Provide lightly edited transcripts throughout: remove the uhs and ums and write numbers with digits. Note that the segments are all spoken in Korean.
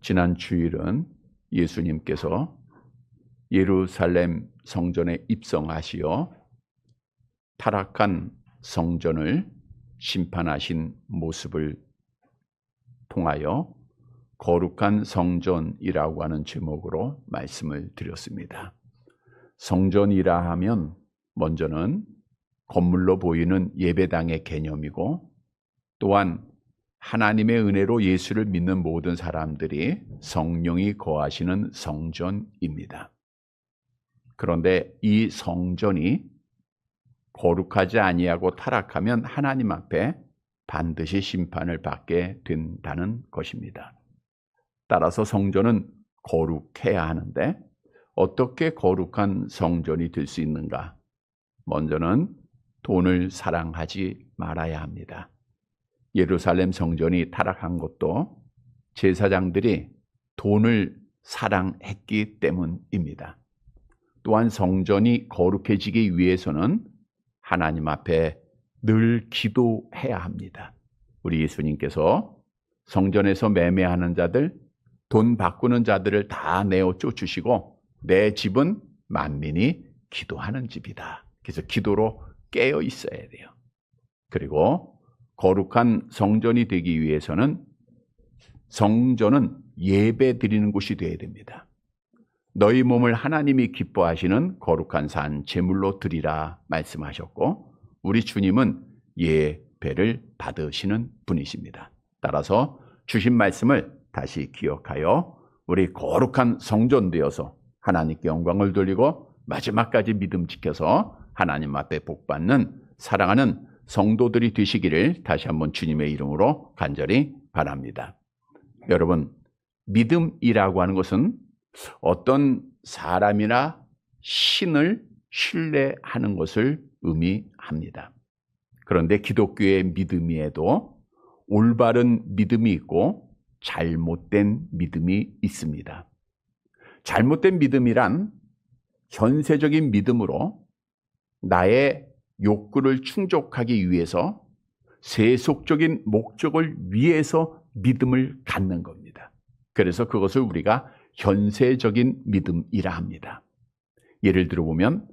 지난 주일은 예수님께서 예루살렘 성전에 입성하시어 타락한 성전을 심판하신 모습을 통하여 거룩한 성전이라고 하는 제목으로 말씀을 드렸습니다. 성전이라 하면 먼저는 건물로 보이는 예배당의 개념이고, 또한 하나님의 은혜로 예수를 믿는 모든 사람들이 성령이 거하시는 성전입니다. 그런데 이 성전이 거룩하지 아니하고 타락하면 하나님 앞에 반드시 심판을 받게 된다는 것입니다. 따라서 성전은 거룩해야 하는데 어떻게 거룩한 성전이 될 수 있는가? 먼저는 돈을 사랑하지 말아야 합니다. 예루살렘 성전이 타락한 것도 제사장들이 돈을 사랑했기 때문입니다. 또한 성전이 거룩해지기 위해서는 하나님 앞에 늘 기도해야 합니다. 우리 예수님께서 성전에서 매매하는 자들, 돈 바꾸는 자들을 다 내어 쫓으시고 내 집은 만민이 기도하는 집이다. 그래서 기도로 깨어 있어야 돼요. 그리고 거룩한 성전이 되기 위해서는 성전은 예배 드리는 곳이 되어야 됩니다. 너희 몸을 하나님이 기뻐하시는 거룩한 산 제물로 드리라 말씀하셨고, 우리 주님은 예배를 받으시는 분이십니다. 따라서 주신 말씀을 다시 기억하여 우리 거룩한 성전 되어서 하나님께 영광을 돌리고 마지막까지 믿음 지켜서 하나님 앞에 복받는 사랑하는 성도들이 되시기를 다시 한번 주님의 이름으로 간절히 바랍니다. 여러분, 믿음이라고 하는 것은 어떤 사람이나 신을 신뢰하는 것을 의미합니다. 그런데 기독교의 믿음에도 올바른 믿음이 있고 잘못된 믿음이 있습니다. 잘못된 믿음이란 현세적인 믿음으로 나의 욕구를 충족하기 위해서 세속적인 목적을 위해서 믿음을 갖는 겁니다. 그래서 그것을 우리가 현세적인 믿음이라 합니다. 예를 들어보면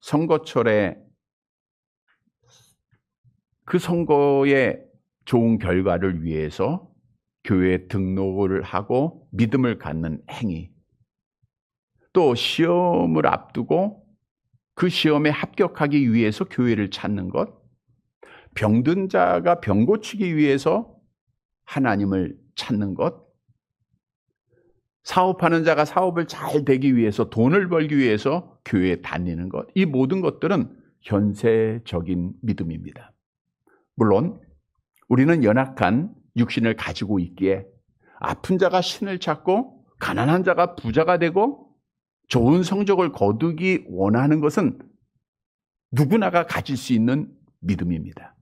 선거철에 그 선거의 좋은 결과를 위해서 교회에 등록을 하고 믿음을 갖는 행위, 또 시험을 앞두고 그 시험에 합격하기 위해서 교회를 찾는 것, 병든 자가 병 고치기 위해서 하나님을 찾는 것, 사업하는 자가 사업을 잘 되기 위해서 돈을 벌기 위해서 교회에 다니는 것, 이 모든 것들은 현세적인 믿음입니다. 물론 우리는 연약한 육신을 가지고 있기에 아픈 자가 신을 찾고 가난한 자가 부자가 되고 좋은 성적을 거두기 원하는 것은 누구나가 가질 수 있는 믿음입니다.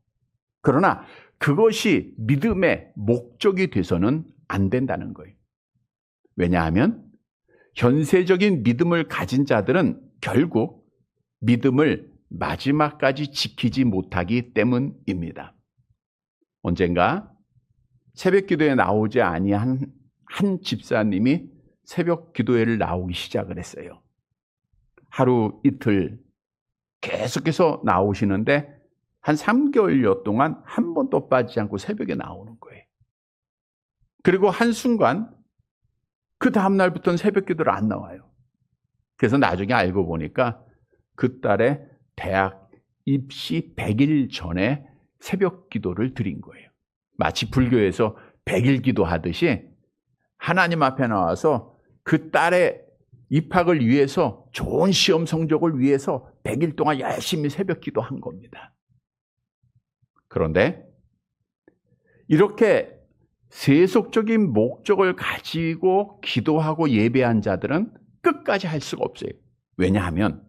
그러나 그것이 믿음의 목적이 돼서는 안 된다는 거예요. 왜냐하면 현세적인 믿음을 가진 자들은 결국 믿음을 마지막까지 지키지 못하기 때문입니다. 언젠가 새벽 기도에 나오지 아니한 한 집사님이 새벽 기도회를 나오기 시작을 했어요. 하루 이틀 계속해서 나오시는데 한 3개월여 동안 한 번도 빠지지 않고 새벽에 나오는 거예요. 그리고 한순간 그 다음날부터는 새벽 기도를 안 나와요. 그래서 나중에 알고 보니까 그 딸의 대학 입시 100일 전에 새벽 기도를 드린 거예요. 마치 불교에서 100일 기도하듯이 하나님 앞에 나와서 그 딸의 입학을 위해서 좋은 시험 성적을 위해서 100일 동안 열심히 새벽 기도한 겁니다. 그런데 이렇게 세속적인 목적을 가지고 기도하고 예배한 자들은 끝까지 할 수가 없어요. 왜냐하면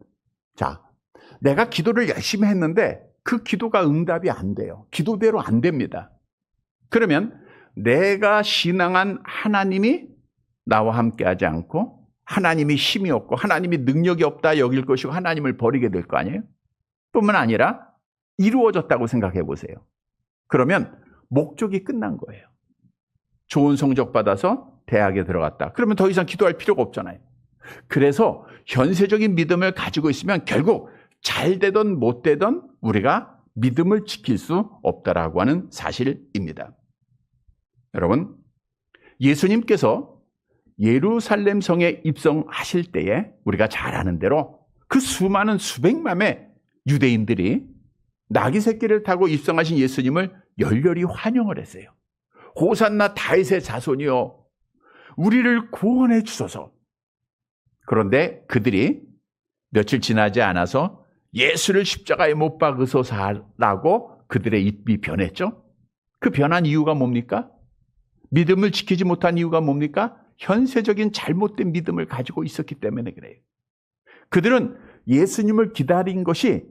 내가 기도를 열심히 했는데 그 기도가 응답이 안 돼요. 기도대로 안 됩니다. 그러면 내가 신앙한 하나님이 나와 함께 하지 않고 하나님이 힘이 없고 하나님이 능력이 없다 여길 것이고 하나님을 버리게 될 거 아니에요? 뿐만 아니라 이루어졌다고 생각해 보세요. 그러면 목적이 끝난 거예요. 좋은 성적 받아서 대학에 들어갔다. 그러면 더 이상 기도할 필요가 없잖아요. 그래서 현세적인 믿음을 가지고 있으면 결국 잘 되든 못 되든 우리가 믿음을 지킬 수 없다라고 하는 사실입니다. 여러분, 예수님께서 예루살렘 성에 입성하실 때에 우리가 잘 아는 대로 그 수많은 수백만의 유대인들이 나귀 새끼를 타고 입성하신 예수님을 열렬히 환영을 했어요. 호산나 다윗의 자손이여, 우리를 구원해 주소서. 그런데 그들이 며칠 지나지 않아서 예수를 십자가에 못 박으소서라고 그들의 입이 변했죠. 그 변한 이유가 뭡니까? 믿음을 지키지 못한 이유가 뭡니까? 현세적인 잘못된 믿음을 가지고 있었기 때문에 그래요. 그들은 예수님을 기다린 것이,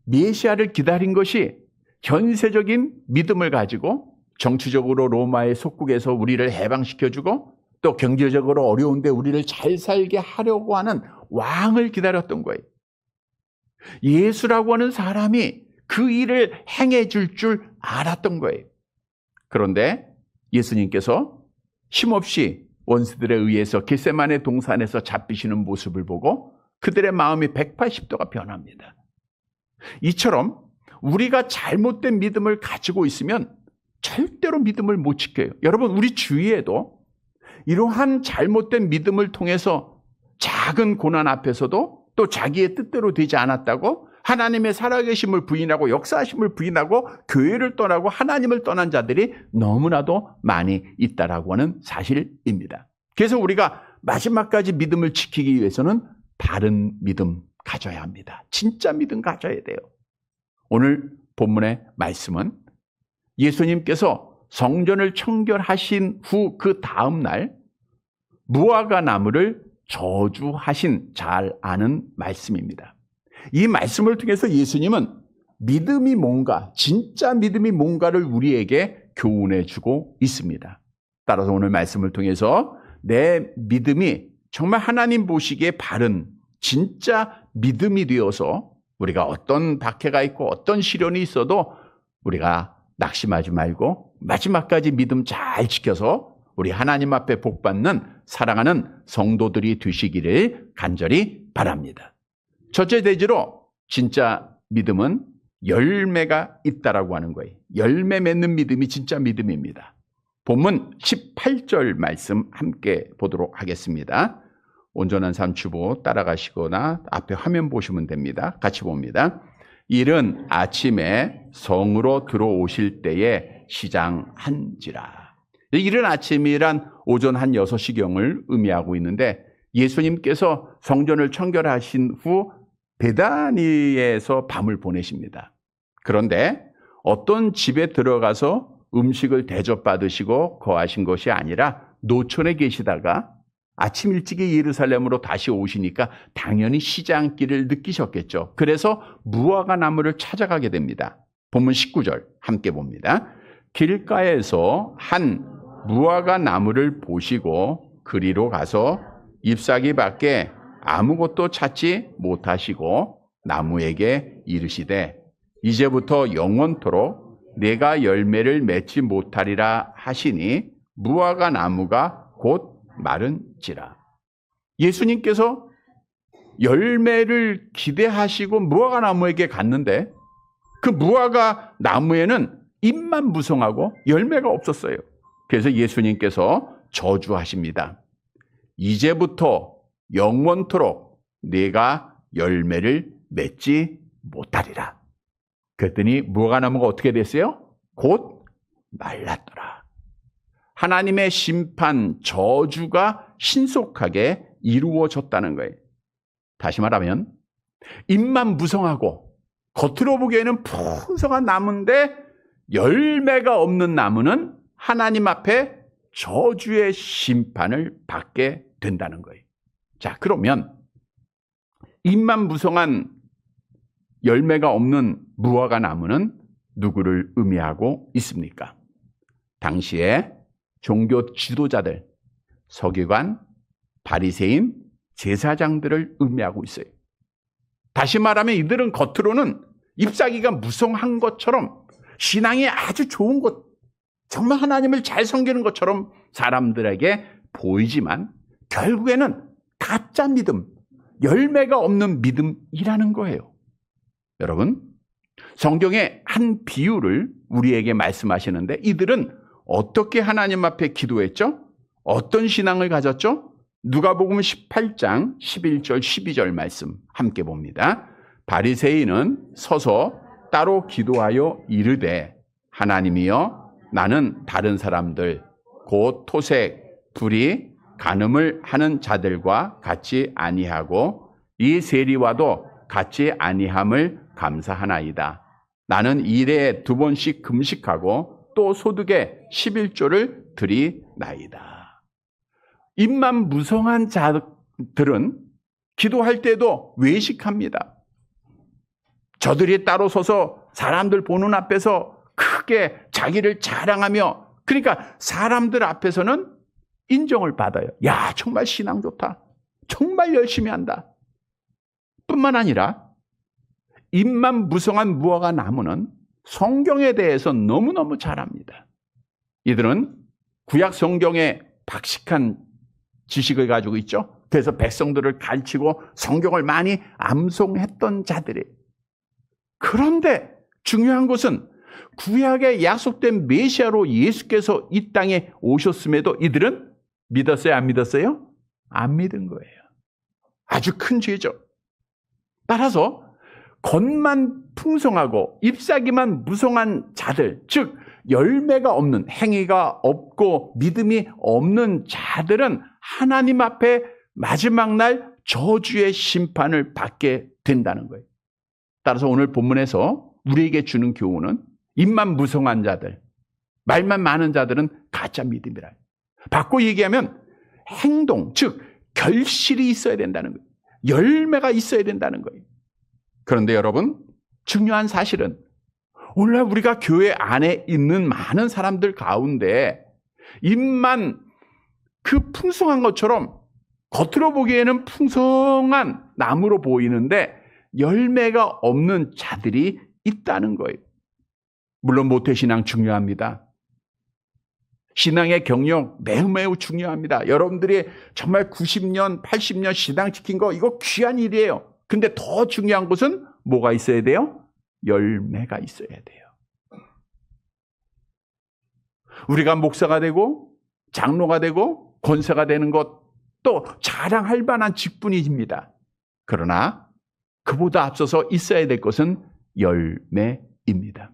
메시아를 기다린 것이 현세적인 믿음을 가지고 정치적으로 로마의 속국에서 우리를 해방시켜주고 또 경제적으로 어려운데 우리를 잘 살게 하려고 하는 왕을 기다렸던 거예요. 예수라고 하는 사람이 그 일을 행해 줄 알았던 거예요. 그런데 예수님께서 힘없이 원수들에 의해서 겟세마네 동산에서 잡히시는 모습을 보고 그들의 마음이 180도가 변합니다. 이처럼 우리가 잘못된 믿음을 가지고 있으면 절대로 믿음을 못 지켜요. 여러분, 우리 주위에도 이러한 잘못된 믿음을 통해서 작은 고난 앞에서도 또 자기의 뜻대로 되지 않았다고 하나님의 살아계심을 부인하고 역사하심을 부인하고 교회를 떠나고 하나님을 떠난 자들이 너무나도 많이 있다라고 하는 사실입니다. 그래서 우리가 마지막까지 믿음을 지키기 위해서는 바른 믿음 가져야 합니다. 진짜 믿음 가져야 돼요. 오늘 본문의 말씀은 예수님께서 성전을 청결하신 후 그 다음 날 무화과 나무를 저주하신 잘 아는 말씀입니다. 이 말씀을 통해서 예수님은 믿음이 뭔가, 진짜 믿음이 뭔가를 우리에게 교훈해 주고 있습니다. 따라서 오늘 말씀을 통해서 내 믿음이 정말 하나님 보시기에 바른 진짜 믿음이 되어서 우리가 어떤 박해가 있고 어떤 시련이 있어도 우리가 낙심하지 말고 마지막까지 믿음 잘 지켜서 우리 하나님 앞에 복받는 사랑하는 성도들이 되시기를 간절히 바랍니다. 첫째 대지로 진짜 믿음은 열매가 있다라고 하는 거예요. 열매 맺는 믿음이 진짜 믿음입니다. 본문 18절 말씀 함께 보도록 하겠습니다. 온전한 삶 주보 따라가시거나 앞에 화면 보시면 됩니다. 같이 봅니다. 이른 아침에 성으로 들어오실 때에 시장한지라. 이른 아침이란 오전 한 6시경을 의미하고 있는데 예수님께서 성전을 청결하신 후 베다니에서 밤을 보내십니다. 그런데 어떤 집에 들어가서 음식을 대접받으시고 거하신 것이 아니라 노천에 계시다가 아침 일찍이 예루살렘으로 다시 오시니까 당연히 시장길을 느끼셨겠죠. 그래서 무화과 나무를 찾아가게 됩니다. 본문 19절 함께 봅니다. 길가에서 한 무화과 나무를 보시고 그리로 가서 잎사귀 밖에 아무것도 찾지 못하시고 나무에게 이르시되 이제부터 영원토록 내가 열매를 맺지 못하리라 하시니 무화과 나무가 곧 마른지라. 예수님께서 열매를 기대하시고 무화과 나무에게 갔는데 그 무화과 나무에는 잎만 무성하고 열매가 없었어요. 그래서 예수님께서 저주하십니다. 이제부터 영원토록 내가 열매를 맺지 못하리라. 그랬더니 무화과 나무가 어떻게 됐어요? 곧 말랐더라. 하나님의 심판, 저주가 신속하게 이루어졌다는 거예요. 다시 말하면 잎만 무성하고 겉으로 보기에는 풍성한 나무인데 열매가 없는 나무는 하나님 앞에 저주의 심판을 받게 된다는 거예요. 자, 그러면 잎만 무성한 열매가 없는 무화과 나무는 누구를 의미하고 있습니까? 당시에 종교 지도자들, 서기관, 바리새인, 제사장들을 의미하고 있어요. 다시 말하면 이들은 겉으로는 잎사귀가 무성한 것처럼 신앙이 아주 좋은 것, 정말 하나님을 잘 섬기는 것처럼 사람들에게 보이지만 결국에는 가짜 믿음, 열매가 없는 믿음이라는 거예요. 여러분, 성경의 한 비유를 우리에게 말씀하시는데 이들은 어떻게 하나님 앞에 기도했죠? 어떤 신앙을 가졌죠? 누가복음 18장 11절 12절 말씀 함께 봅니다. 바리새인은 서서 따로 기도하여 이르되 하나님이여 나는 다른 사람들 곧 토색, 불의, 간음을 하는 자들과 같이 아니하고 이 세리와도 같이 아니함을 감사하나이다. 나는 일에 2번씩 금식하고 또 소득의 11조를 드리나이다. 입만 무성한 자들은 기도할 때도 외식합니다. 저들이 따로 서서 사람들 보는 앞에서 크게 자기를 자랑하며, 그러니까 사람들 앞에서는 인정을 받아요. 야, 정말 신앙 좋다. 정말 열심히 한다. 뿐만 아니라 입만 무성한 무화과 나무는 성경에 대해서 너무너무 잘합니다. 이들은 구약 성경에 박식한 지식을 가지고 있죠. 그래서 백성들을 가르치고 성경을 많이 암송했던 자들이에요. 그런데 중요한 것은 구약에 약속된 메시아로 예수께서 이 땅에 오셨음에도 이들은 믿었어요? 안 믿었어요? 안 믿은 거예요. 아주 큰 죄죠. 따라서 겉만 풍성하고 잎사귀만 무성한 자들, 즉 열매가 없는, 행위가 없고 믿음이 없는 자들은 하나님 앞에 마지막 날 저주의 심판을 받게 된다는 거예요. 따라서 오늘 본문에서 우리에게 주는 교훈은 입만 무성한 자들, 말만 많은 자들은 가짜 믿음이라. 바꿔 얘기하면 행동, 즉 결실이 있어야 된다는 거예요. 열매가 있어야 된다는 거예요. 그런데 여러분, 중요한 사실은 오늘날 우리가 교회 안에 있는 많은 사람들 가운데 입만 그 풍성한 것처럼 겉으로 보기에는 풍성한 나무로 보이는데 열매가 없는 자들이 있다는 거예요. 물론 모태신앙 중요합니다. 신앙의 경력 매우 중요합니다. 여러분들이 정말 90년, 80년 신앙 지킨 거 이거 귀한 일이에요. 근데 더 중요한 것은 뭐가 있어야 돼요? 열매가 있어야 돼요. 우리가 목사가 되고 장로가 되고 권사가 되는 것도 자랑할 만한 직분입니다. 그러나 그보다 앞서서 있어야 될 것은 열매입니다.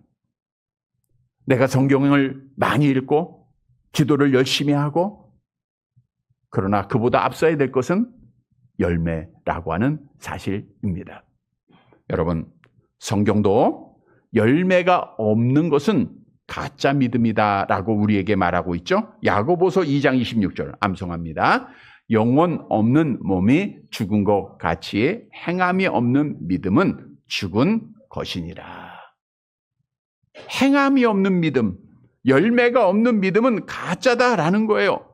내가 성경을 많이 읽고 기도를 열심히 하고, 그러나 그보다 앞서야 될 것은 열매라고 하는 사실입니다. 여러분, 성경도 열매가 없는 것은 가짜 믿음이다라고 우리에게 말하고 있죠. 야고보서 2장 26절 암송합니다. 영혼 없는 몸이 죽은 것 같이 행함이 없는 믿음은 죽은 것이니라. 행함이 없는 믿음, 열매가 없는 믿음은 가짜다라는 거예요.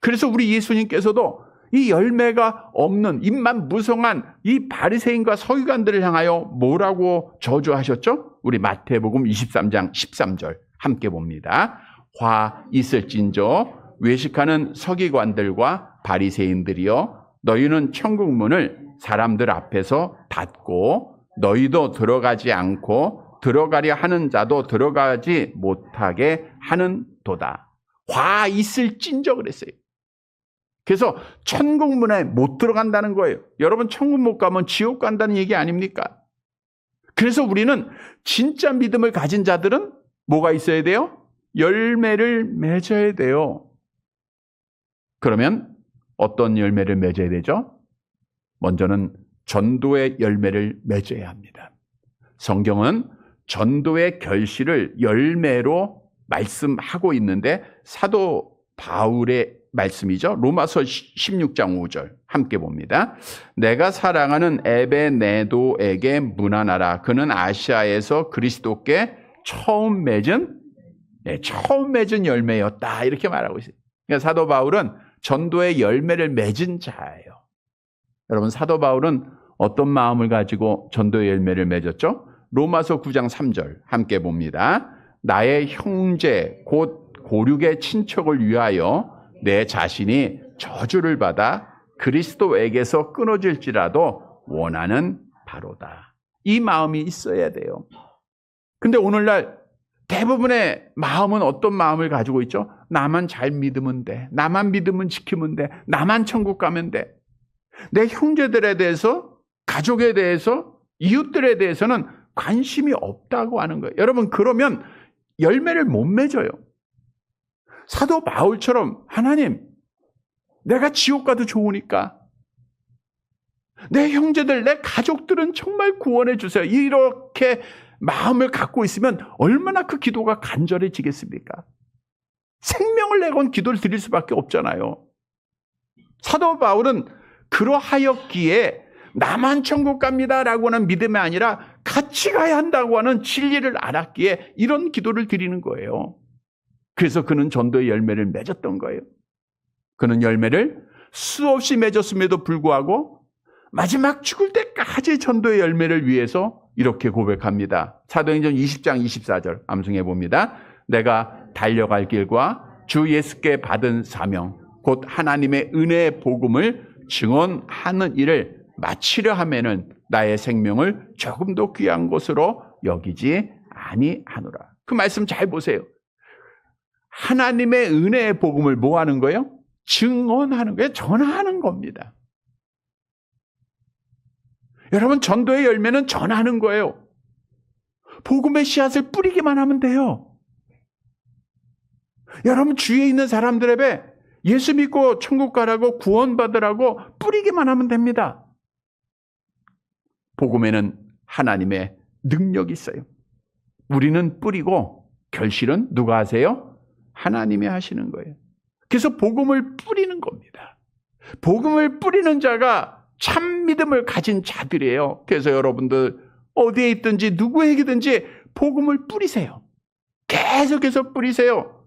그래서 우리 예수님께서도 이 열매가 없는 입만 무성한 이 바리새인과 서기관들을 향하여 뭐라고 저주하셨죠? 우리 마태복음 23장 13절 함께 봅니다. 화 있을진저 외식하는 서기관들과 바리새인들이여, 너희는 천국 문을 사람들 앞에서 닫고 너희도 들어가지 않고 들어가려 하는 자도 들어가지 못하게 하는도다. 화 있을진저 그랬어요. 그래서 천국 문에 못 들어간다는 거예요. 여러분, 천국 못 가면 지옥 간다는 얘기 아닙니까? 그래서 우리는 진짜 믿음을 가진 자들은 뭐가 있어야 돼요? 열매를 맺어야 돼요. 그러면 어떤 열매를 맺어야 되죠? 먼저는 전도의 열매를 맺어야 합니다. 성경은 전도의 결실을 열매로 말씀하고 있는데 사도 바울의 말씀이죠. 로마서 16장 5절 함께 봅니다. 내가 사랑하는 에베네도에게 문안하라. 그는 아시아에서 그리스도께 처음 맺은 열매였다. 이렇게 말하고 있어요. 그러니까 사도 바울은 전도의 열매를 맺은 자예요. 여러분, 사도 바울은 어떤 마음을 가지고 전도의 열매를 맺었죠? 로마서 9장 3절 함께 봅니다. 나의 형제 곧 고륙의 친척을 위하여 내 자신이 저주를 받아 그리스도에게서 끊어질지라도 원하는 바로다. 이 마음이 있어야 돼요. 근데 오늘날 대부분의 마음은 어떤 마음을 가지고 있죠? 나만 잘 믿으면 돼. 나만 믿으면 지키면 돼. 나만 천국 가면 돼. 내 형제들에 대해서, 가족에 대해서, 이웃들에 대해서는 관심이 없다고 하는 거예요. 여러분, 그러면 열매를 못 맺어요. 사도 바울처럼 하나님, 내가 지옥 가도 좋으니까 내 형제들, 내 가족들은 정말 구원해 주세요. 이렇게 마음을 갖고 있으면 얼마나 그 기도가 간절해지겠습니까? 생명을 내건 기도를 드릴 수밖에 없잖아요. 사도 바울은 그러하였기에 나만 천국 갑니다라고 하는 믿음이 아니라 같이 가야 한다고 하는 진리를 알았기에 이런 기도를 드리는 거예요. 그래서 그는 전도의 열매를 맺었던 거예요. 그는 열매를 수없이 맺었음에도 불구하고 마지막 죽을 때까지 전도의 열매를 위해서 이렇게 고백합니다. 사도행전 20장 24절 암송해 봅니다. 내가 달려갈 길과 주 예수께 받은 사명 곧 하나님의 은혜의 복음을 증언하는 일을 마치려 하면은 나의 생명을 조금도 귀한 것으로 여기지 아니하노라. 그 말씀 잘 보세요. 하나님의 은혜의 복음을 뭐 하는 거예요? 증언하는 거예요. 전하는 겁니다. 여러분, 전도의 열매는 전하는 거예요. 복음의 씨앗을 뿌리기만 하면 돼요. 여러분, 주위에 있는 사람들에게 예수 믿고 천국 가라고 구원받으라고 뿌리기만 하면 됩니다. 복음에는 하나님의 능력이 있어요. 우리는 뿌리고 결실은 누가 하세요? 하나님이 하시는 거예요. 그래서 복음을 뿌리는 겁니다. 복음을 뿌리는 자가 참 믿음을 가진 자들이에요. 그래서 여러분들 어디에 있든지 누구에게든지 복음을 뿌리세요. 계속해서 뿌리세요.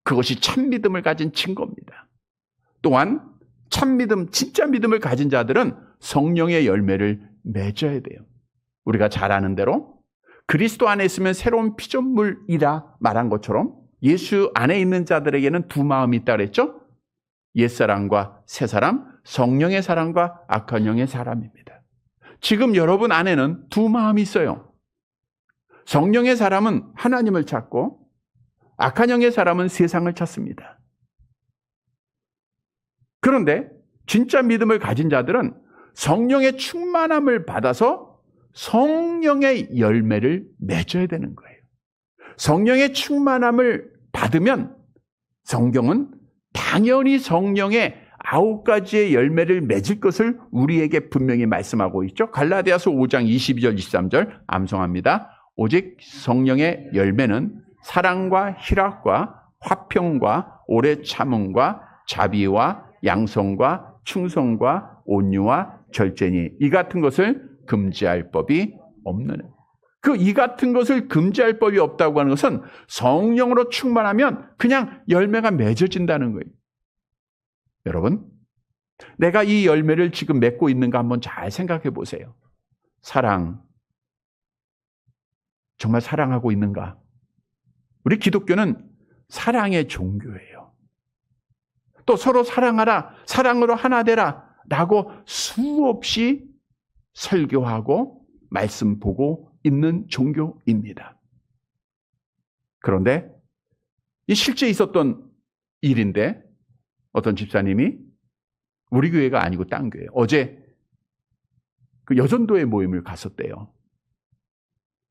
그것이 참 믿음을 가진 증거입니다. 또한 참 믿음, 진짜 믿음을 가진 자들은 성령의 열매를 맺어야 돼요. 우리가 잘 아는 대로 그리스도 안에 있으면 새로운 피조물이라 말한 것처럼 예수 안에 있는 자들에게는 두 마음이 있다 그랬죠? 옛사람과 새사람, 성령의 사람과 악한 영의 사람입니다. 지금 여러분 안에는 두 마음이 있어요. 성령의 사람은 하나님을 찾고 악한 영의 사람은 세상을 찾습니다. 그런데 진짜 믿음을 가진 자들은 성령의 충만함을 받아서 성령의 열매를 맺어야 되는 거예요. 성령의 충만함을 받으면 성경은 당연히 성령의 9가지의 열매를 맺을 것을 우리에게 분명히 말씀하고 있죠. 갈라디아서 5장 22절 23절 암송합니다. 오직 성령의 열매는 사랑과 희락과 화평과 오래 참음과 자비와 양성과 충성과 온유와 절제니 이 같은 것을 금지할 법이 없느니. 그 이 같은 것을 금지할 법이 없다고 하는 것은 성령으로 충만하면 그냥 열매가 맺어진다는 거예요. 여러분, 내가 이 열매를 지금 맺고 있는가 한번 잘 생각해 보세요. 사랑, 정말 사랑하고 있는가? 우리 기독교는 사랑의 종교예요. 또 서로 사랑하라, 사랑으로 하나 되라 라고 수없이 설교하고 말씀 보고 있는 종교입니다. 그런데 이 실제 있었던 일인데 어떤 집사님이 우리 교회가 아니고 딴 교회, 어제 그 여전도의 모임을 갔었대요.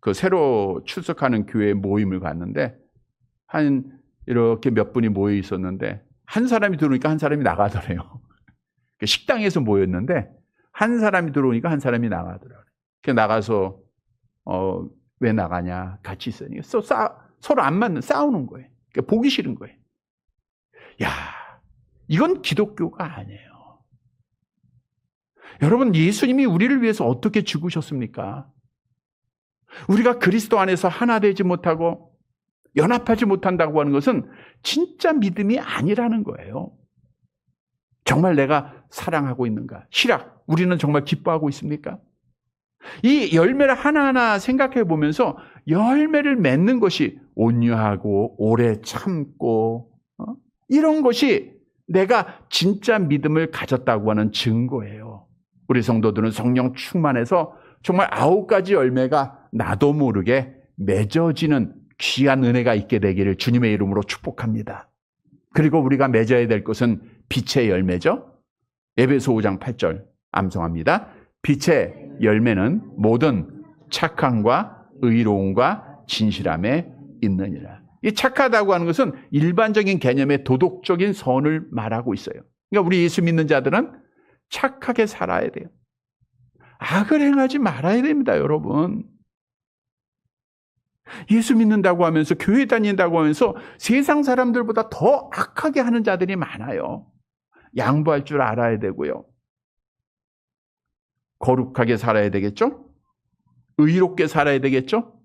그 새로 출석하는 교회 모임을 갔는데 한 이렇게 몇 분이 모여 있었는데 한 사람이 들어오니까 한 사람이 나가더래요. 식당에서 모였는데 한 사람이 들어오니까 한 사람이 나가더라고요. 나가서 왜 나가냐, 같이 있으니까 서로 안 맞는, 싸우는 거예요. 그러니까 보기 싫은 거예요. 야, 이건 기독교가 아니에요. 여러분, 예수님이 우리를 위해서 어떻게 죽으셨습니까? 우리가 그리스도 안에서 하나 되지 못하고 연합하지 못한다고 하는 것은 진짜 믿음이 아니라는 거예요. 정말 내가 사랑하고 있는가? 희락, 우리는 정말 기뻐하고 있습니까? 이 열매를 하나하나 생각해 보면서 열매를 맺는 것이 온유하고 오래 참고 이런 것이 내가 진짜 믿음을 가졌다고 하는 증거예요. 우리 성도들은 성령 충만해서 정말 9가지 열매가 나도 모르게 맺어지는 귀한 은혜가 있게 되기를 주님의 이름으로 축복합니다. 그리고 우리가 맺어야 될 것은 빛의 열매죠. 에베소 5장 8절 암송합니다. 빛의 열매는 모든 착함과 의로움과 진실함에 있느니라. 이 착하다고 하는 것은 일반적인 개념의 도덕적인 선을 말하고 있어요. 그러니까 우리 예수 믿는 자들은 착하게 살아야 돼요. 악을 행하지 말아야 됩니다, 여러분. 예수 믿는다고 하면서 교회 다닌다고 하면서 세상 사람들보다 더 악하게 하는 자들이 많아요. 양보할 줄 알아야 되고요. 거룩하게 살아야 되겠죠? 의롭게 살아야 되겠죠?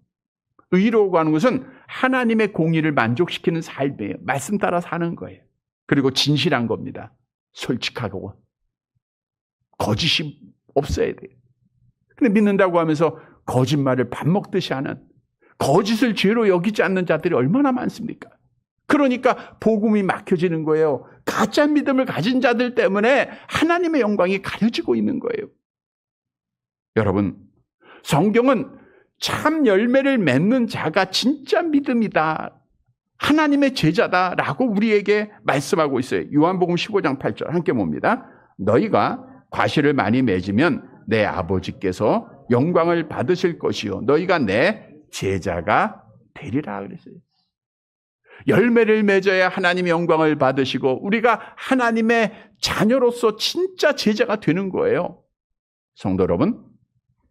의로우고 하는 것은 하나님의 공의를 만족시키는 삶이에요. 말씀 따라 사는 거예요. 그리고 진실한 겁니다. 솔직하고 거짓이 없어야 돼요. 근데 믿는다고 하면서 거짓말을 밥 먹듯이 하는, 거짓을 죄로 여기지 않는 자들이 얼마나 많습니까? 그러니까 복음이 막혀지는 거예요. 가짜 믿음을 가진 자들 때문에 하나님의 영광이 가려지고 있는 거예요. 여러분, 성경은 참 열매를 맺는 자가 진짜 믿음이다, 하나님의 제자다라고 우리에게 말씀하고 있어요. 요한복음 15장 8절 함께 봅니다. 너희가 과실을 많이 맺으면 내 아버지께서 영광을 받으실 것이요 너희가 내 제자가 되리라 그랬어요. 열매를 맺어야 하나님의 영광을 받으시고 우리가 하나님의 자녀로서 진짜 제자가 되는 거예요. 성도 여러분,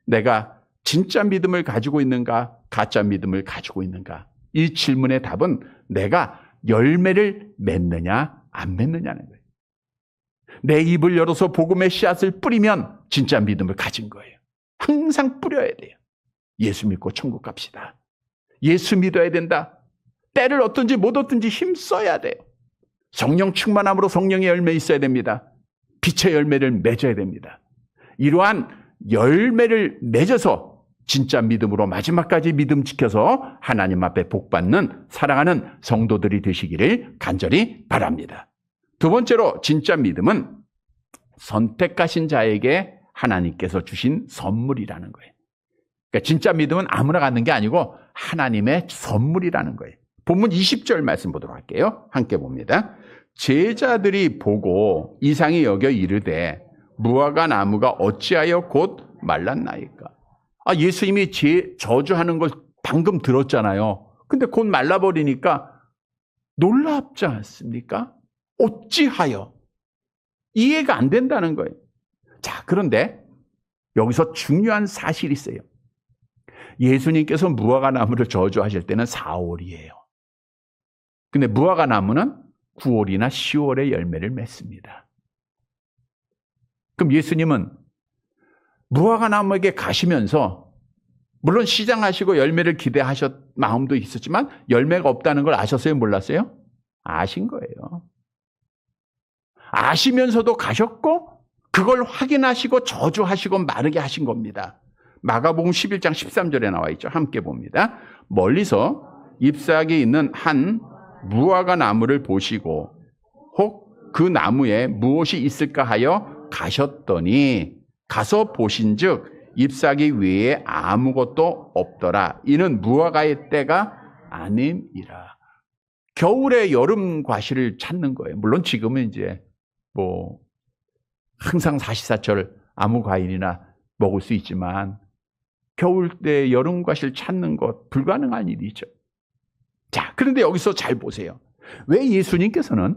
내가 진짜 믿음을 가지고 있는가, 가짜 믿음을 가지고 있는가? 이 질문의 답은 내가 열매를 맺느냐 안 맺느냐는 거예요. 내 입을 열어서 복음의 씨앗을 뿌리면 진짜 믿음을 가진 거예요. 항상 뿌려야 돼요. 예수 믿고 천국 갑시다. 예수 믿어야 된다. 때를 얻든지 못 얻든지 힘써야 돼요. 성령 충만함으로 성령의 열매 있어야 됩니다. 빛의 열매를 맺어야 됩니다. 이러한 열매를 맺어서 진짜 믿음으로 마지막까지 믿음 지켜서 하나님 앞에 복받는 사랑하는 성도들이 되시기를 간절히 바랍니다. 두 번째로, 진짜 믿음은 선택하신 자에게 하나님께서 주신 선물이라는 거예요. 그러니까 진짜 믿음은 아무나 갖는 게 아니고 하나님의 선물이라는 거예요. 본문 20절 말씀 보도록 할게요. 함께 봅니다. 제자들이 보고 이상히 여겨 이르되 무화과 나무가 어찌하여 곧 말랐나이까. 예수님이 저주하는 걸 방금 들었잖아요. 근데 곧 말라버리니까 놀랍지 않습니까? 어찌하여. 이해가 안 된다는 거예요. 자, 그런데 여기서 중요한 사실이 있어요. 예수님께서 무화과 나무를 저주하실 때는 4월이에요. 근데 무화과 나무는 9월이나 10월에 열매를 맺습니다. 그럼 예수님은 무화과 나무에게 가시면서 물론 시장하시고 열매를 기대하셨 마음도 있었지만 열매가 없다는 걸 아셨어요? 몰랐어요? 아신 거예요. 아시면서도 가셨고 그걸 확인하시고 저주하시고 마르게 하신 겁니다. 마가복음 11장 13절에 나와 있죠. 함께 봅니다. 멀리서 잎사귀 있는 한 무화과 나무를 보시고 혹 그 나무에 무엇이 있을까 하여 가셨더니 가서 보신즉 잎사귀 외에 아무것도 없더라. 이는 무화과의 때가 아님이라. 겨울에 여름 과실을 찾는 거예요. 물론 지금은 이제 항상 사시사철 아무 과일이나 먹을 수 있지만 겨울 때 여름 과실 찾는 것 불가능한 일이죠. 자, 그런데 여기서 잘 보세요. 왜 예수님께서는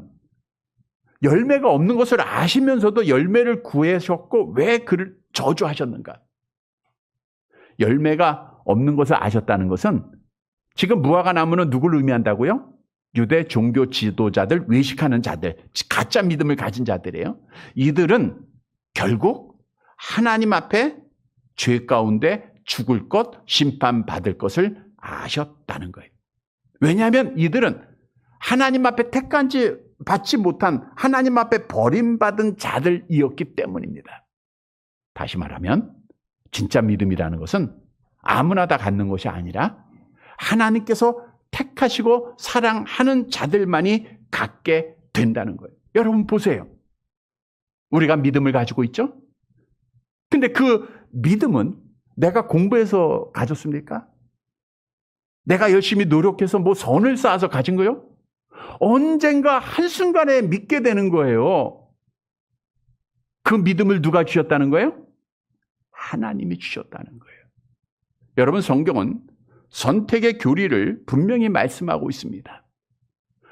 열매가 없는 것을 아시면서도 열매를 구하셨고 왜 그를 저주하셨는가? 열매가 없는 것을 아셨다는 것은 지금 무화과 나무는 누구를 의미한다고요? 유대 종교 지도자들, 외식하는 자들, 가짜 믿음을 가진 자들이에요. 이들은 결국 하나님 앞에 죄 가운데 죽을 것, 심판받을 것을 아셨다는 거예요. 왜냐하면 이들은 하나님 앞에 택한지 받지 못한, 하나님 앞에 버림받은 자들이었기 때문입니다. 다시 말하면 진짜 믿음이라는 것은 아무나 다 갖는 것이 아니라 하나님께서 택하시고 사랑하는 자들만이 갖게 된다는 거예요. 여러분 보세요. 우리가 믿음을 가지고 있죠? 근데 그 믿음은 내가 공부해서 가졌습니까? 내가 열심히 노력해서 뭐 선을 쌓아서 가진 거요? 언젠가 한순간에 믿게 되는 거예요. 그 믿음을 누가 주셨다는 거예요? 하나님이 주셨다는 거예요. 여러분, 성경은 선택의 교리를 분명히 말씀하고 있습니다.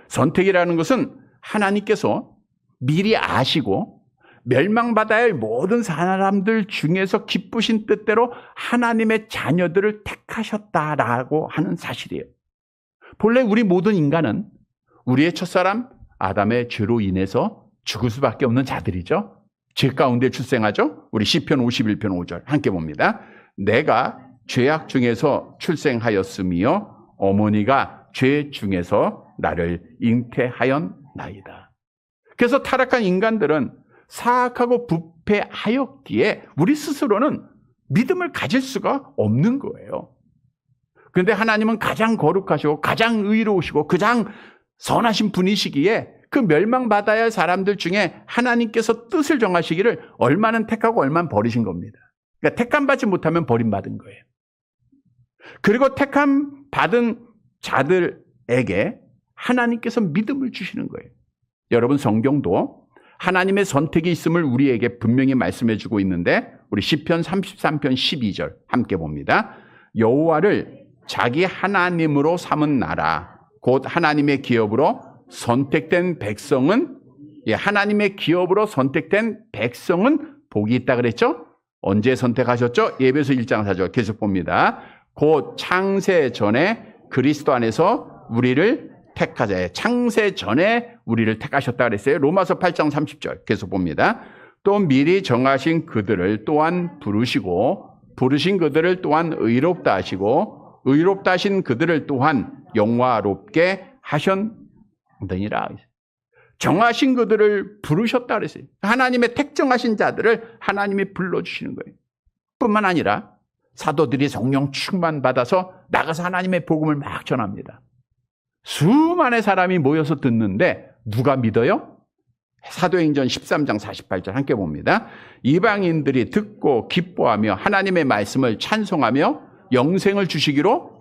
선택이라는 것은 하나님께서 미리 아시고 멸망받아야 할 모든 사람들 중에서 기쁘신 뜻대로 하나님의 자녀들을 택하셨다라고 하는 사실이에요. 본래 우리 모든 인간은 우리의 첫사람 아담의 죄로 인해서 죽을 수밖에 없는 자들이죠. 죄 가운데 출생하죠. 우리 시편 51편 5절 함께 봅니다. 내가 죄악 중에서 출생하였으며 어머니가 죄 중에서 나를 잉태하였나이다. 그래서 타락한 인간들은 사악하고 부패하였기에 우리 스스로는 믿음을 가질 수가 없는 거예요. 그런데 하나님은 가장 거룩하시고 가장 의로우시고 가장 선하신 분이시기에 그 멸망받아야 할 사람들 중에 하나님께서 뜻을 정하시기를 얼마는 택하고 얼마는 버리신 겁니다. 그러니까 택함 받지 못하면 버림받은 거예요. 그리고 택함 받은 자들에게 하나님께서 믿음을 주시는 거예요. 여러분, 성경도 하나님의 선택이 있음을 우리에게 분명히 말씀해 주고 있는데 우리 시편 33편 12절 함께 봅니다. 여호와를 자기 하나님으로 삼은 나라 곧 하나님의 기업으로 선택된 백성은, 하나님의 기업으로 선택된 백성은 복이 있다 그랬죠? 언제 선택하셨죠? 에베소 1장 4절 계속 봅니다. 곧 창세 전에 그리스도 안에서 우리를 택하자. 창세 전에 우리를 택하셨다 그랬어요. 로마서 8장 30절 계속 봅니다. 또 미리 정하신 그들을 또한 부르시고 부르신 그들을 또한 의롭다 하시고 의롭다 하신 그들을 또한 영화롭게 하셨느니라. 정하신 그들을 부르셨다 그랬어요. 하나님의 택정하신 자들을 하나님이 불러주시는 거예요. 뿐만 아니라 사도들이 성령 충만 받아서 나가서 하나님의 복음을 막 전합니다. 수많은 사람이 모여서 듣는데 누가 믿어요? 사도행전 13장 48절 함께 봅니다. 이방인들이 듣고 기뻐하며 하나님의 말씀을 찬송하며 영생을 주시기로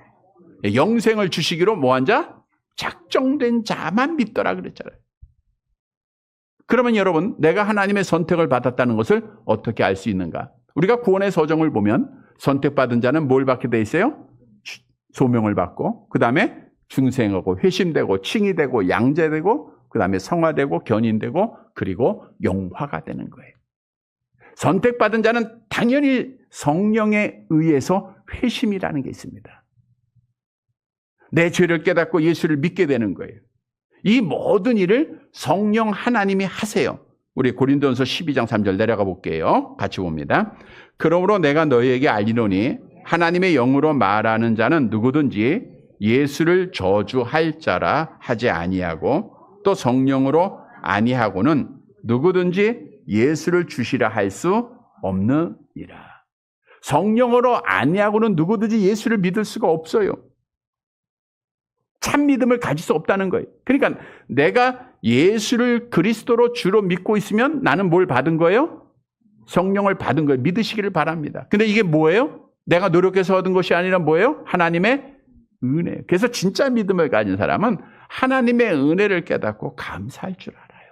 뭐한 자? 작정된 자만 믿더라 그랬잖아요. 그러면 여러분, 내가 하나님의 선택을 받았다는 것을 어떻게 알 수 있는가? 우리가 구원의 서정을 보면 선택받은 자는 뭘 받게 돼 있어요? 소명을 받고, 그 다음에 중생하고 회심되고 칭의되고 양제되고 그 다음에 성화되고 견인되고 그리고 영화가 되는 거예요. 선택받은 자는 당연히 성령에 의해서 회심이라는 게 있습니다. 내 죄를 깨닫고 예수를 믿게 되는 거예요. 이 모든 일을 성령 하나님이 하세요. 우리 고린도전서 12장 3절 내려가 볼게요. 같이 봅니다. 그러므로 내가 너희에게 알리노니 하나님의 영으로 말하는 자는 누구든지 예수를 저주할 자라 하지 아니하고 또 성령으로 아니하고는 누구든지 예수를 주시라 할 수 없느니라. 성령으로 아니하고는 누구든지 예수를 믿을 수가 없어요. 참 믿음을 가질 수 없다는 거예요. 그러니까 내가 예수를 그리스도로 주로 믿고 있으면 나는 뭘 받은 거예요? 성령을 받은 거예요. 믿으시기를 바랍니다. 근데 이게 뭐예요? 내가 노력해서 얻은 것이 아니라 뭐예요? 하나님의 은혜. 그래서 진짜 믿음을 가진 사람은 하나님의 은혜를 깨닫고 감사할 줄 알아요.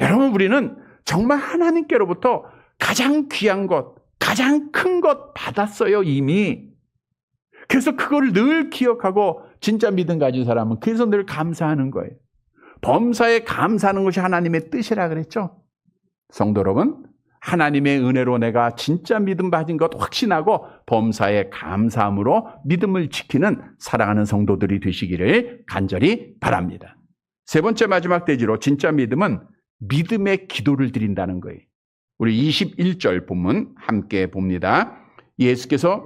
여러분, 우리는 정말 하나님께로부터 가장 귀한 것, 가장 큰 것 받았어요, 이미. 그래서 그걸 늘 기억하고 진짜 믿음 가진 사람은 그래서 늘 감사하는 거예요. 범사에 감사하는 것이 하나님의 뜻이라 그랬죠. 성도 여러분, 하나님의 은혜로 내가 진짜 믿음 받은 것 확신하고 범사에 감사함으로 믿음을 지키는 사랑하는 성도들이 되시기를 간절히 바랍니다. 세 번째 마지막 대지로 진짜 믿음은 믿음의 기도를 드린다는 거예요. 우리 21절 본문 함께 봅니다. 예수께서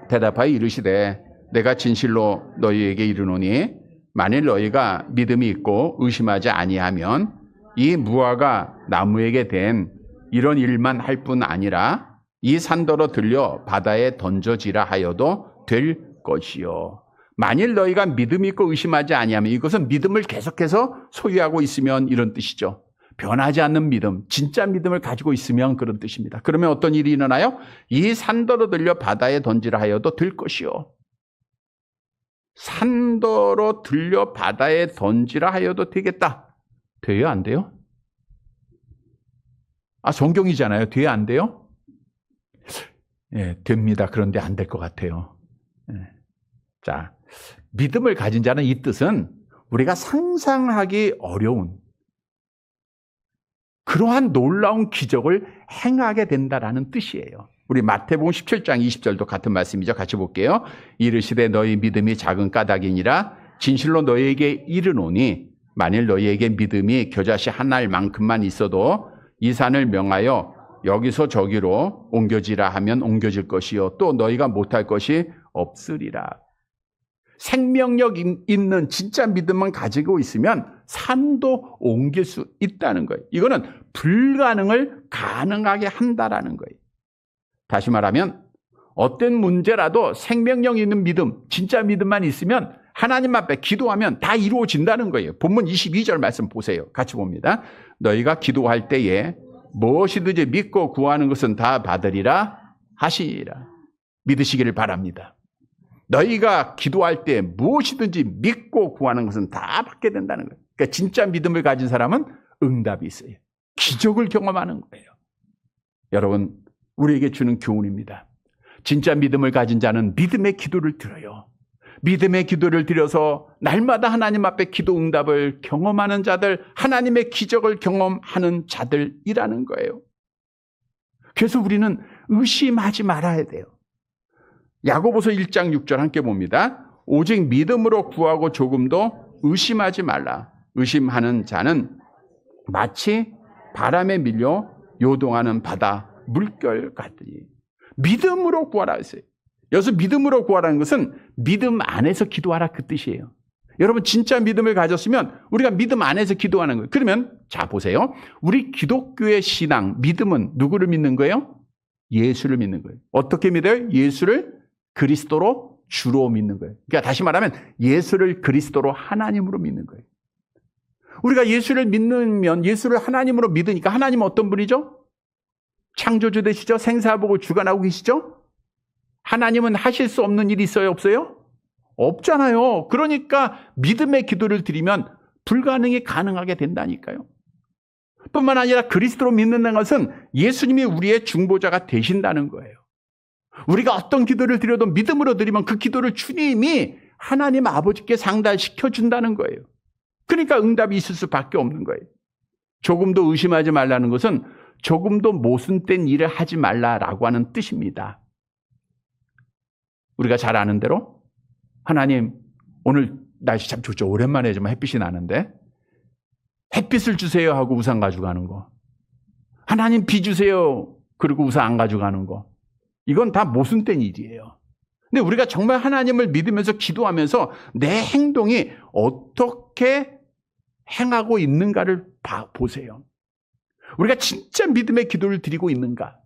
대답하여 이르시되 내가 진실로 너희에게 이르노니 만일 너희가 믿음이 있고 의심하지 아니하면 이 무화과 나무에게 된 이런 일만 할 뿐 아니라 이 산더러 들려 바다에 던져지라 하여도 될 것이요. 만일 너희가 믿음이 있고 의심하지 아니하면, 이것은 믿음을 계속해서 소유하고 있으면 이런 뜻이죠. 변하지 않는 믿음, 진짜 믿음을 가지고 있으면 그런 뜻입니다. 그러면 어떤 일이 일어나요? 이 산더러 들려 바다에 던지라 하여도 될 것이요. 산더러 들려 바다에 던지라 하여도 되겠다. 돼요, 안 돼요? 성경이잖아요. 돼요, 안 돼요? 예, 됩니다. 그런데 안 될 것 같아요. 예. 자, 믿음을 가진 자는, 이 뜻은 우리가 상상하기 어려운 그러한 놀라운 기적을 행하게 된다라는 뜻이에요. 우리 마태복음 17장 20절도 같은 말씀이죠. 같이 볼게요. 이르시되 너희 믿음이 작은 까닭이니라 진실로 너희에게 이르노니 만일 너희에게 믿음이 겨자씨 한 알만큼만 있어도 이 산을 명하여 여기서 저기로 옮겨지라 하면 옮겨질 것이요 또 너희가 못할 것이 없으리라. 생명력 있는 진짜 믿음만 가지고 있으면 산도 옮길 수 있다는 거예요. 이거는 불가능을 가능하게 한다라는 거예요. 다시 말하면 어떤 문제라도 생명력 있는 믿음, 진짜 믿음만 있으면 하나님 앞에 기도하면 다 이루어진다는 거예요. 본문 22절 말씀 보세요. 같이 봅니다. 너희가 기도할 때에 무엇이든지 믿고 구하는 것은 다 받으리라 하시리라. 믿으시기를 바랍니다. 너희가 기도할 때 무엇이든지 믿고 구하는 것은 다 받게 된다는 거예요. 그러니까 진짜 믿음을 가진 사람은 응답이 있어요. 기적을 경험하는 거예요. 여러분, 우리에게 주는 교훈입니다. 진짜 믿음을 가진 자는 믿음의 기도를 드려요. 믿음의 기도를 드려서 날마다 하나님 앞에 기도 응답을 경험하는 자들, 하나님의 기적을 경험하는 자들이라는 거예요. 그래서 우리는 의심하지 말아야 돼요. 야고보서 1장 6절 함께 봅니다. 오직 믿음으로 구하고 조금도 의심하지 말라. 의심하는 자는 마치 바람에 밀려 요동하는 바다 물결 같으니. 믿음으로 구하라 했어요. 여기서 믿음으로 구하라는 것은 믿음 안에서 기도하라 그 뜻이에요. 여러분 진짜 믿음을 가졌으면 우리가 믿음 안에서 기도하는 거예요. 그러면 자 보세요. 우리 기독교의 신앙, 믿음은 누구를 믿는 거예요? 예수를 믿는 거예요. 어떻게 믿어요? 예수를 그리스도로 주로 믿는 거예요. 그러니까 다시 말하면 예수를 그리스도로 하나님으로 믿는 거예요. 우리가 예수를 믿으면 예수를 하나님으로 믿으니까 하나님은 어떤 분이죠? 창조주 되시죠? 생사복을 주관하고 계시죠? 하나님은 하실 수 없는 일이 있어요? 없어요? 없잖아요. 그러니까 믿음의 기도를 드리면 불가능이 가능하게 된다니까요. 뿐만 아니라 그리스도로 믿는다는 것은 예수님이 우리의 중보자가 되신다는 거예요. 우리가 어떤 기도를 드려도 믿음으로 드리면 그 기도를 주님이 하나님 아버지께 상달시켜 준다는 거예요. 그러니까 응답이 있을 수밖에 없는 거예요. 조금도 의심하지 말라는 것은 조금도 모순된 일을 하지 말라라고 하는 뜻입니다. 우리가 잘 아는 대로 하나님 오늘 날씨 참 좋죠. 오랜만에 좀 햇빛이 나는데 햇빛을 주세요 하고 우산 가져가는 거. 하나님 비 주세요. 그리고 우산 안 가져가는 거. 이건 다 모순된 일이에요. 근데 우리가 정말 하나님을 믿으면서 기도하면서 내 행동이 어떻게 행하고 있는가를 보세요. 우리가 진짜 믿음의 기도를 드리고 있는가?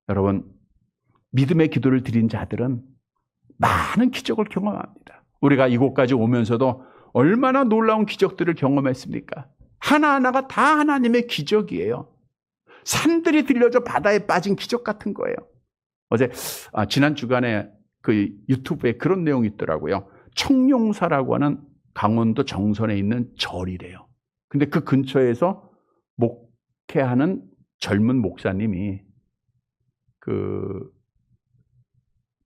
여러분, 믿음의 기도를 드린 자들은 많은 기적을 경험합니다. 우리가 이곳까지 오면서도 얼마나 놀라운 기적들을 경험했습니까? 하나하나가 다 하나님의 기적이에요. 산들이 들려져 바다에 빠진 기적 같은 거예요. 어제 지난 주간에 그 유튜브에 그런 내용이 있더라고요. 청룡사라고 하는 강원도 정선에 있는 절이래요. 근데 그 근처에서 목회하는 젊은 목사님이 그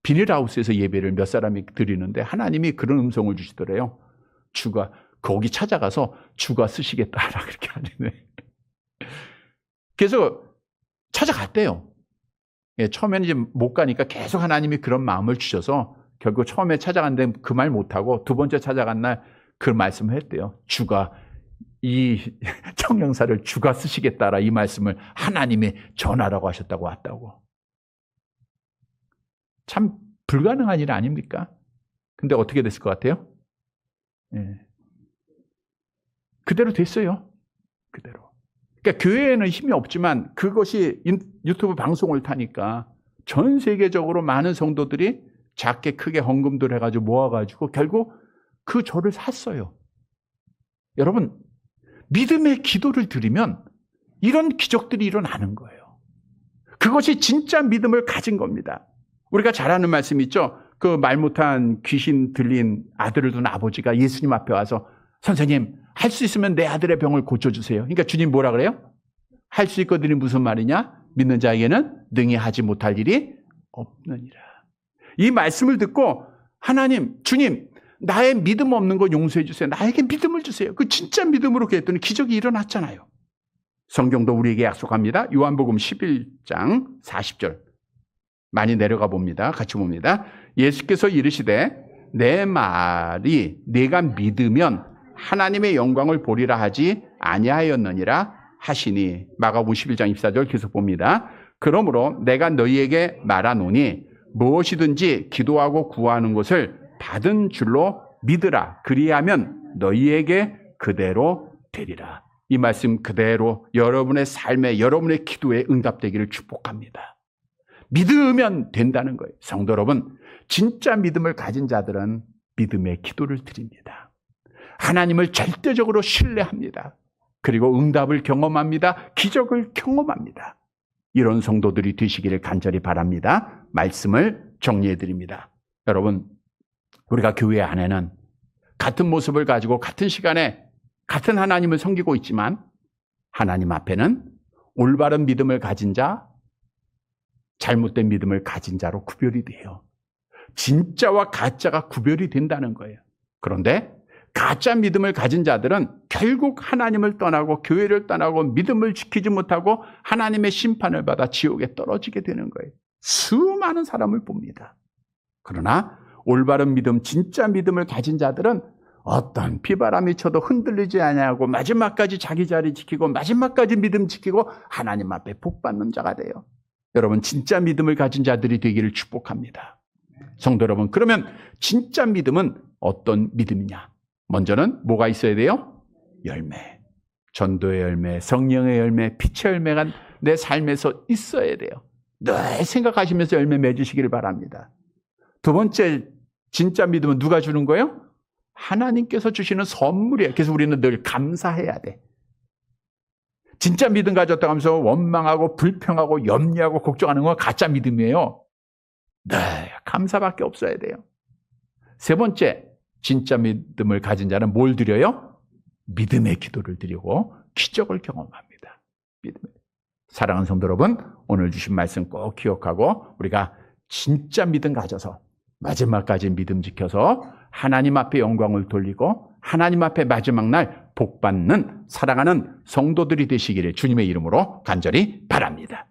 비닐하우스에서 예배를 몇 사람이 드리는데 하나님이 그런 음성을 주시더래요. 주가 거기 찾아가서 주가 쓰시겠다라 그렇게 하네. 그래서 찾아갔대요. 예, 처음에는 이제 못 가니까 계속 하나님이 그런 마음을 주셔서 결국 처음에 찾아갔는데 그 말 못하고 두 번째 찾아간 날 그 말씀을 했대요. 주가 이 청령사를 주가 쓰시겠다라 이 말씀을 하나님이 전하라고 하셨다고 왔다고. 참 불가능한 일 아닙니까? 근데 어떻게 됐을 것 같아요? 예. 그대로 됐어요. 그대로. 그러니까 교회에는 힘이 없지만 그것이 유튜브 방송을 타니까 전 세계적으로 많은 성도들이 작게 크게 헌금들 해가지고 모아가지고 결국 그 조를 샀어요. 여러분, 믿음의 기도를 드리면 이런 기적들이 일어나는 거예요. 그것이 진짜 믿음을 가진 겁니다. 우리가 잘 아는 말씀 있죠? 그 말 못한 귀신 들린 아들을 둔 아버지가 예수님 앞에 와서 선생님, 할 수 있으면 내 아들의 병을 고쳐주세요. 그러니까 주님 뭐라 그래요? 할 수 있거든이 무슨 말이냐? 믿는 자에게는 능히 하지 못할 일이 없느니라. 이 말씀을 듣고 하나님, 주님, 나의 믿음 없는 거 용서해 주세요. 나에게 믿음을 주세요. 그 진짜 믿음으로 그랬더니 기적이 일어났잖아요. 성경도 우리에게 약속합니다. 요한복음 11장 40절. 많이 내려가 봅니다. 같이 봅니다. 예수께서 이르시되 내 말이 네가 믿으면 하나님의 영광을 보리라 하지 아니하였느니라 하시니. 마가복음 11장 24절 계속 봅니다. 그러므로 내가 너희에게 말하노니 무엇이든지 기도하고 구하는 것을 받은 줄로 믿으라. 그리하면 너희에게 그대로 되리라. 이 말씀 그대로 여러분의 삶에, 여러분의 기도에 응답되기를 축복합니다. 믿으면 된다는 거예요. 성도 여러분, 진짜 믿음을 가진 자들은 믿음의 기도를 드립니다. 하나님을 절대적으로 신뢰합니다. 그리고 응답을 경험합니다. 기적을 경험합니다. 이런 성도들이 되시기를 간절히 바랍니다. 말씀을 정리해 드립니다. 여러분, 우리가 교회 안에는 같은 모습을 가지고 같은 시간에 같은 하나님을 섬기고 있지만 하나님 앞에는 올바른 믿음을 가진 자, 잘못된 믿음을 가진 자로 구별이 돼요. 진짜와 가짜가 구별이 된다는 거예요. 그런데 가짜 믿음을 가진 자들은 결국 하나님을 떠나고 교회를 떠나고 믿음을 지키지 못하고 하나님의 심판을 받아 지옥에 떨어지게 되는 거예요. 수많은 사람을 봅니다. 그러나 올바른 믿음, 진짜 믿음을 가진 자들은 어떤 비바람이 쳐도 흔들리지 아니하고 마지막까지 자기 자리 지키고 마지막까지 믿음 지키고 하나님 앞에 복 받는 자가 돼요. 여러분, 진짜 믿음을 가진 자들이 되기를 축복합니다. 성도 여러분, 그러면 진짜 믿음은 어떤 믿음이냐? 먼저는 뭐가 있어야 돼요? 열매. 전도의 열매, 성령의 열매, 빛의 열매가 내 삶에서 있어야 돼요. 늘 생각하시면서 열매 맺으시기를 바랍니다. 두 번째, 진짜 믿음은 누가 주는 거예요? 하나님께서 주시는 선물이에요. 그래서 우리는 늘 감사해야 돼. 진짜 믿음 가졌다고 하면서 원망하고 불평하고 염려하고 걱정하는 건 가짜 믿음이에요. 네, 감사밖에 없어야 돼요. 세 번째, 진짜 믿음을 가진 자는 뭘 드려요? 믿음의 기도를 드리고 기적을 경험합니다. 사랑하는 성도 여러분, 오늘 주신 말씀 꼭 기억하고 우리가 진짜 믿음 가져서 마지막까지 믿음 지켜서 하나님 앞에 영광을 돌리고 하나님 앞에 마지막 날 복 받는 사랑하는 성도들이 되시기를 주님의 이름으로 간절히 바랍니다.